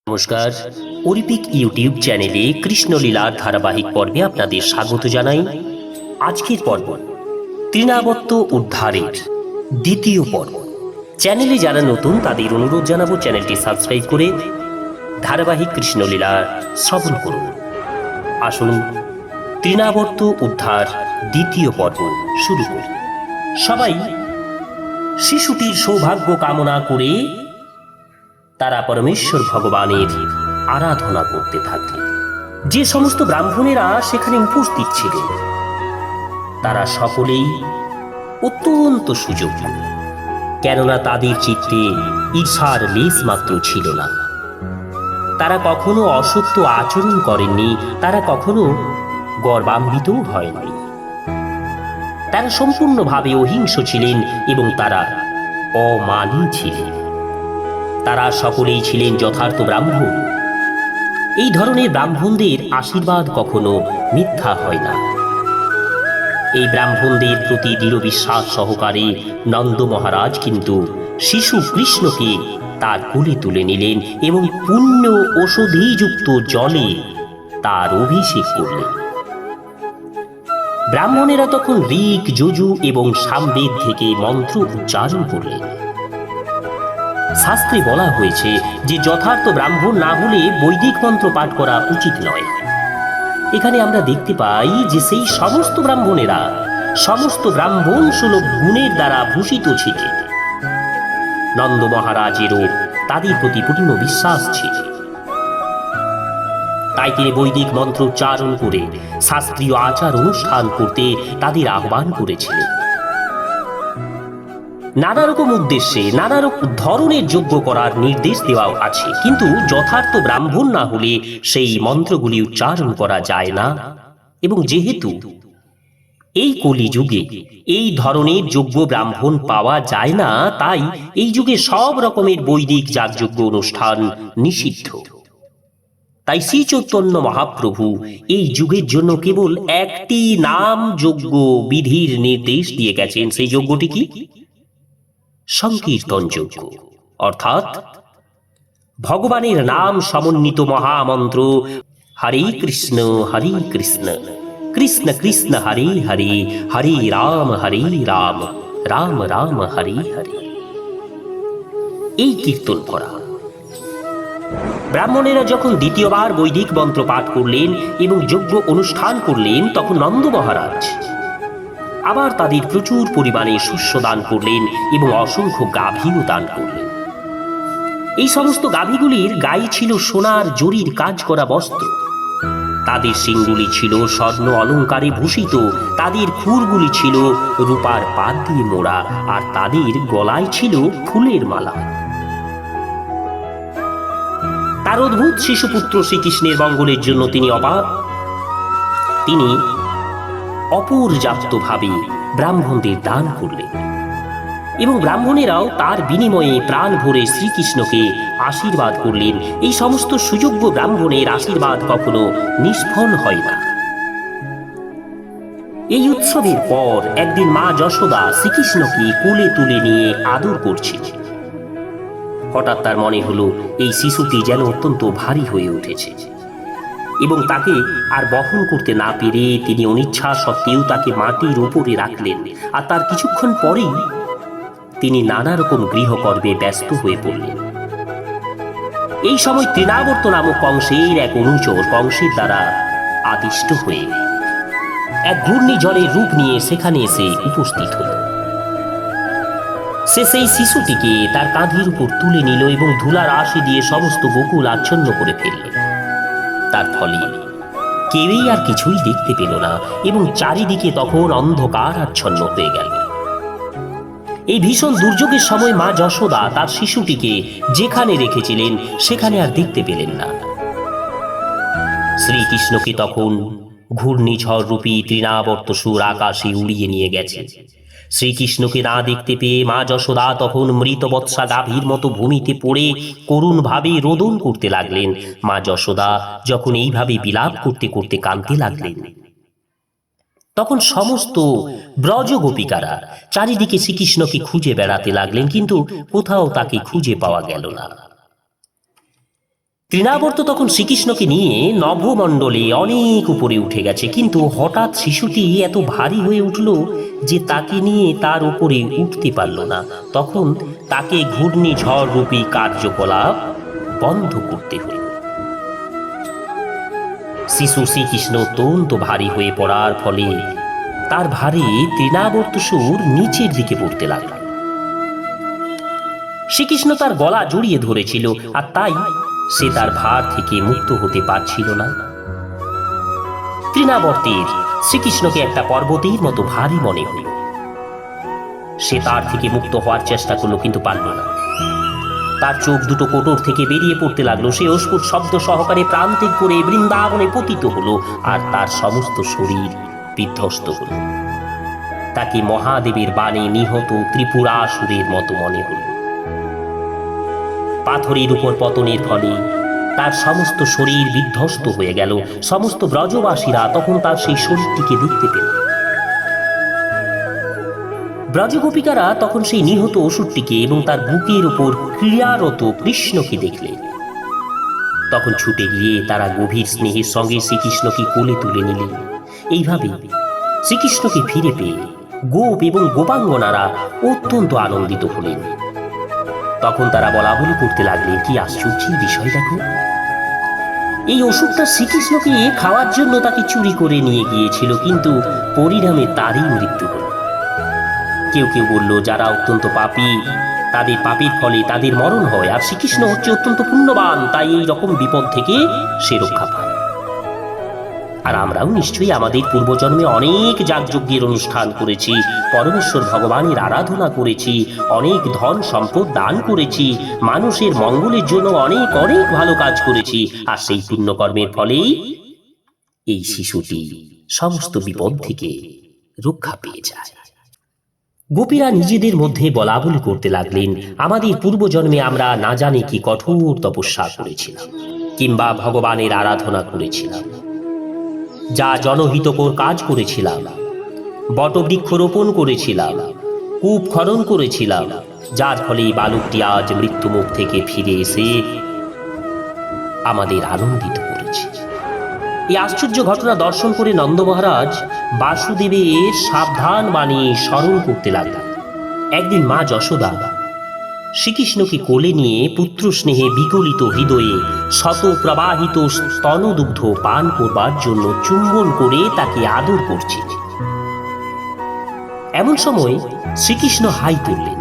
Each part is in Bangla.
নমস্কার, অলিম্পিক ইউটিউব চ্যানেলে কৃষ্ণলীলার ধারাবাহিক পর্বে আপনাদের স্বাগত জানাই। আজকের পর্ব তৃণাবর্ত উদ্ধারের দ্বিতীয় পর্ব। চ্যানেলে যারা নতুন তাদের অনুরোধ জানাবো চ্যানেলটি সাবস্ক্রাইব করে ধারাবাহিক কৃষ্ণলীলা শ্রবণ করুন। আসুন তৃণাবর্ত উদ্ধার দ্বিতীয় পর্ব শুরু করি। সবাই শিশুটির সৌভাগ্য কামনা করে তারা পরমেশ্বর ভগবানের আরাধনা করতে থাকলেন। যে সমস্ত ব্রাহ্মণেরা সেখানে উপস্থিত ছিলেন তারা সকলেই অত্যন্ত সুযোগ্য, কেননা তাদের চিত্তে ঈর্ষার লেশ মাত্র ছিল না। তারা কখনো অসত্য আচরণ করেননি, তারা কখনো গর্বান্বিতও হয়নি। তারা সম্পূর্ণভাবে অহিংস ছিলেন এবং তারা অমানী ছিলেন। তারা সকলেই ছিলেন যথার্থ ব্রাহ্মণ। এই ধরনের ব্রাহ্মণদের আশীর্বাদ কখনো মিথ্যা হয় না। এই ব্রাহ্মণদের প্রতি দৃঢ় বিশ্বাস সহকারে নন্দ মহারাজ কিন্তু শিশু কৃষ্ণকে তার কোলে তুলে নিলেন এবং পুণ্য ঔষধিযুক্ত জলে তার অভিষেক করলেন। ব্রাহ্মণেরা তখন ঋক, যজু এবং সামবেদ থেকে মন্ত্র উচ্চারণ করলেন। শাস্ত্রে বলা হয়েছে যে যথার্থ ব্রাহ্মণ না হলে বৈদিক মন্ত্র পাঠ করা উচিত নয়। এখানে আমরা দেখতে পাই যে সেই সমস্ত ব্রাহ্মণেরা সমস্ত ব্রাহ্মণ সুলভ গুণের দ্বারা ভূষিত ছিলেন। নন্দ মহারাজেরও তাদের প্রতি পূর্ণ বিশ্বাস ছিল। তাই তিনি বৈদিক মন্ত্র উচ্চারণ করে শাস্ত্রীয় আচার অনুষ্ঠান করতে তাদের আহ্বান করেছিলেন। নানা রকম উদ্দেশ্যে নানা রকম ধরনের যজ্ঞ করার নির্দেশ দেওয়াও আছে, কিন্তু যথার্থ ব্রাহ্মণ না হলে সেই মন্ত্রগুলি উচ্চারণ করা যায় না। এবং যেহেতু এই কলিযুগে এই ধরনের যজ্ঞ ব্রাহ্মণ পাওয়া যায় না, তাই এই যুগে সব রকমের বৈদিক যাগযজ্ঞ অনুষ্ঠান নিষিদ্ধ। তাই শ্রী চৈতন্য মহাপ্রভু এই যুগের জন্য কেবল একটি নাম যজ্ঞ বিধির নির্দেশ দিয়ে গেছেন। সেই যজ্ঞটি কি? সংকীর্তন যজ্ঞ, অর্থাৎ ভগবানের নাম সমন্বিত মহামন্ত্র হরে কৃষ্ণ কৃষ্ণ কৃষ্ণ হরে হরে, হরে রাম রাম রাম হরে হরে, এই কীর্তন করা। ব্রাহ্মণেরা যখন দ্বিতীয়বার বৈদিক মন্ত্র পাঠ করলেন এবং যজ্ঞ অনুষ্ঠান করলেন, তখন নন্দ মহারাজ আবার তাদের প্রচুর পরিমাণে শস্য দান করলেন এবং অসংখ্য গাভীও দান করলেন। এই সমস্ত গাভীগুলির গায়ে ছিল সোনার জরির কাজ করা বস্ত্র, তাদের শিংগুলি ছিল স্বর্ণ অলঙ্কারে ভূষিত, তাদের খুরগুলি ছিল রূপার পাত দিয়ে মোড়া, আর তাদের গলায় ছিল ফুলের মালা। তার অদ্ভুত শিশুপুত্র শ্রীকৃষ্ণের মঙ্গলের জন্য তিনি অপর্যাপ্তভাবে ব্রাহ্মণদের দান করলেন এবং ব্রাহ্মণেরাও তার বিনিময়ে প্রাণ ভরে শ্রীকৃষ্ণকে আশীর্বাদ করলেন। এই সমস্ত সুযোগ্য ব্রাহ্মণের আশীর্বাদ কখনো নিষ্ফল হয় না। এই উৎসবের পর একদিন মা যশোদা শ্রীকৃষ্ণকে কোলে তুলে নিয়ে আদর করছিলেন। হঠাৎ তার মনে হলো এই শিশুটি যেন অত্যন্ত ভারী হয়ে উঠেছে এবং তাকে আর বহন করতে না পেরে তিনি অনিচ্ছা সত্ত্বেও তাকে মাটির উপরে রাখলেন। আর তার কিছুক্ষণ পরেই তিনি নানা রকম গৃহকর্মে ব্যস্ত হয়ে পড়লেন। এই সময় তৃণাবর্ত নামক কংসের এক অনুচর কংসের দ্বারা আদিষ্ট হয়ে এক ঘূর্ণিঝড়ের রূপ নিয়ে সেখানে এসে উপস্থিত হল। সে সেই শিশুটিকে তার কাঁধের উপর তুলে নিল এবং ধুলার আশি দিয়ে সমস্ত গোকুল আচ্ছন্ন করে ফেলল। তার ফলে কেউই আর কিছুই দেখতে পেল না এবং চারিদিকে তখন অন্ধকার আচ্ছন্ন হয়ে গেল। এই ভীষণ দুর্যোগের সময় মা যশোদা তার শিশুটিকে যেখানে রেখেছিলেন সেখানে আর দেখতে পেলেন না। শ্রীকৃষ্ণকে তখন ঘূর্ণিঝড় রূপী তৃণাবর্তসুর আকাশে উড়িয়ে নিয়ে গেছে। শ্রীকৃষ্ণকে না দেখতে পেয়ে মা যশোদা তখন মৃত বৎসা গাভীর মতো ভূমিতে পড়ে করুণ ভাবে রোদন করতে লাগলেন। মা যশোদা যখন এইভাবে বিলাপ করতে করতে কাঁদতে লাগলেন, তখন সমস্ত ব্রজ গোপিকারা চারিদিকে শ্রীকৃষ্ণকে খুঁজে বেড়াতে লাগলেন, কিন্তু কোথাও তাকে খুঁজে পাওয়া গেল না। তৃণাবর্ত তখন শ্রীকৃষ্ণকে নিয়ে নভমণ্ডলে অনেক উপরে উঠে গেছে, কিন্তু হঠাৎ শিশুটি এত ভারী হয়ে উঠল যে তাকে নিয়ে তার উপরে উঠতে পারল না। তখন তাকে ঘূর্ণিঝড় রূপী কার্যকলাপ বন্ধ করতে হল। শিশু শ্রীকৃষ্ণ অত্যন্ত ভারী হয়ে পড়ার ফলে তার ভারে তৃণাবর্ত সুর নিচের দিকে পড়তে লাগল। শ্রীকৃষ্ণ তার গলা জড়িয়ে ধরেছিল, আর তাই সে তার ভার থেকে মুক্ত হতে পারছিল না। তৃণাবর্তের শ্রীকৃষ্ণকে একটা পর্বতের মতো ভারী মনে হল। সে তার থেকে মুক্ত হওয়ার চেষ্টা করলো, কিন্তু পারল না। তার চোখ দুটো কোটর থেকে বেরিয়ে পড়তে লাগলো। সে অস্ফুট শব্দ সহকারে প্রান্তিক করে বৃন্দাবনে পতিত হলো, আর তার সমস্ত শরীর বিধ্বস্ত হল। তাকে মহাদেবের বাণে নিহত ত্রিপুরাসুরের মতো মনে হল। পাথরের উপর পতনের ফলে তার সমস্ত শরীর বিধ্বস্ত হয়ে গেল। সমস্ত ব্রজবাসীরা তখন তার সেই শরীরটিকে দেখতে পেল। ব্রজগোপিকারা তখন সেই নিহত অসুরটিকে এবং তার বুকের উপর ক্রিয়ারত কৃষ্ণকে দেখলেন। তখন ছুটে গিয়ে তারা গভীর স্নেহের সঙ্গে শ্রীকৃষ্ণকে কোলে তুলে নিলেন। এইভাবে শ্রীকৃষ্ণকে ফিরে পেয়ে গোপ এবং গোপাঙ্গনারা অত্যন্ত আনন্দিত হলেন। তখন তারা বলাবলি করতে লাগলেন, কি আশ্চর্যের বিষয় দেখো, এই অসুরটা শ্রীকৃষ্ণকে খাওয়ার জন্য তাকে চুরি করে নিয়ে গিয়েছিল, কিন্তু পরিণামে তারই মৃত্যু হল। কেউ কেউ বলল, যারা অত্যন্ত পাপী তাদের পাপের ফলে তাদের মরণ হয়, আর শ্রীকৃষ্ণ হচ্ছে অত্যন্ত পুণ্যবান, তাই এই রকম বিপদ থেকে সে রক্ষা পায়। আর আমরাও নিশ্চয়ই আমাদের পূর্বজন্মে অনেক যাগযজ্ঞের অনুষ্ঠান করেছি, পরমেশ্বর ভগবানের আরাধনা করেছি, অনেক ধন সম্পদ দান করেছি, মানুষের মঙ্গলের জন্য অনেক অনেক ভালো কাজ করেছি, আর সেই পুণ্যকর্মের ফলেই এই শিশুটি সমস্ত বিপদ থেকে রক্ষা পেয়ে যায়। গোপীরা নিজেদের মধ্যে বলাবলি করতে লাগলেন, আমাদের পূর্বজন্মে আমরা না জানি কি কঠোর তপস্যা করেছিলাম, কিংবা ভগবানের আরাধনা করেছিলাম, যা জনহিতকর কাজ করেছিলাম, বটবৃক্ষ রোপণ করেছিলাম, কূপ খনন করেছিলাম, যার ফলে বালকটি আজ মৃত্যুমুখ থেকে ফিরে এসে আমাদের আনন্দিত করেছে। এই আশ্চর্য ঘটনা দর্শন করে নন্দ মহারাজ বাসুদেবের সাবধান বাণী স্মরণ করতে লাগলেন। একদিন মা যশোদা শ্রীকৃষ্ণকে কোলে নিয়ে পুত্র স্নেহে বিগলিত হৃদয়ে শত প্রবাহিত স্তনদুগ্ধ পান করবার জন্য চুম্বন করে তাকে আদর করছিল। এমন সময় শ্রীকৃষ্ণ হাই তুললেন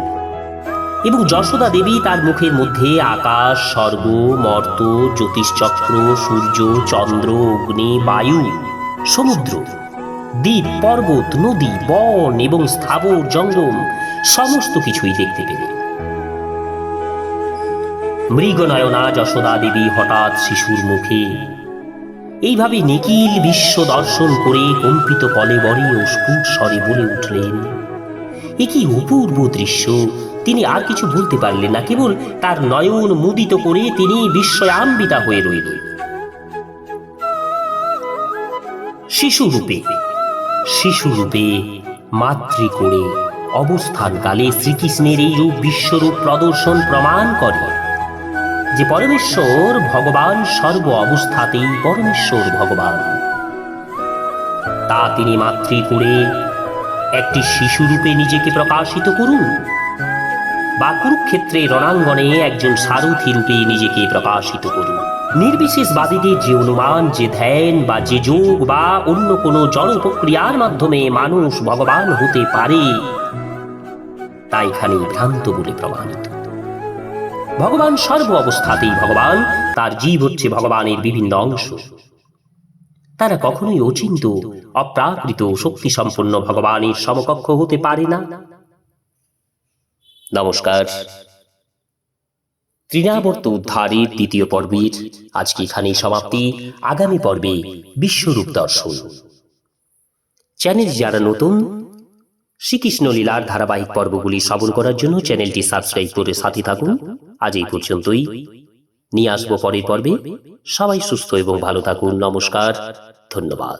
এবং যশোদা দেবী তার মুখের মধ্যে আকাশ, স্বর্গ, মর্ত, জ্যোতিষচক্র, সূর্য, চন্দ্র, অগ্নি, বায়ু, সমুদ্র, দ্বীপ, পর্বত, নদী, বন এবং স্থাবর জঙ্গম সমস্ত কিছুই দেখতে পেলেন। মৃগনয়না যশোদা দেবী হঠাৎ শিশুর মুখে এইভাবে নিখিল বিশ্ব দর্শন করে কম্পিত কলেবরে ও স্ফুট স্বরে বলে উঠলেন, এ কি অপূর্ব দৃশ্য! তিনি আর কিছু বলতে পারলেন না, কেবল তার নয়ন মুদিত করে তিনি বিস্ময়ান্বিতা হয়ে রইলেন। শিশুরূপে মাতৃ করে অবস্থানকালে শ্রীকৃষ্ণের এই রূপ বিশ্বরূপ প্রদর্শন প্রমাণ করে যে পরমেশ্বর ভগবান সর্ব অবস্থাতেই পরমেশ্বর ভগবান। তা তিনি মাতৃ করে একটি শিশুরূপে নিজেকে প্রকাশিত করুন, বা কুরুক্ষেত্রে রণাঙ্গনে একজন সারথী রূপে নিজেকে প্রকাশিত করুন। নির্বিশেষবাদীদের যে অনুমান, যে ধ্যান বা যে যোগ বা অন্য কোনো জড় প্রক্রিয়ার মাধ্যমে মানুষ ভগবান হতে পারে, তা এখানে ভ্রান্ত বলে প্রমাণিত। ভগবান সর্ব অবস্থাতেই ভগবান, তার জীব হচ্ছে ভগবানের বিভিন্ন অংশ। তারা কখনোই অচিন্ত, অপ্রাকৃত, শক্তি সম্পন্ন ভগবানের সমকক্ষ হতে পারে না। নমস্কার। তৃণাবর্ত উদ্ধারের দ্বিতীয় পর্বের আজকে এখানেই সমাপ্তি। আগামী পর্বে বিশ্বরূপ দর্শন। চ্যানেল যারা নতুন, শ্রীকৃষ্ণ লীলার ধারাবাহিক পর্বগুলি শ্রবণ করার জন্য চ্যানেলটি সাবস্ক্রাইব করে সাথে থাকুন। আজ এই পর্যন্তই, নিয়ে আসবো পরের পর্বে। সবাই সুস্থ এবং ভালো থাকুন। নমস্কার, ধন্যবাদ।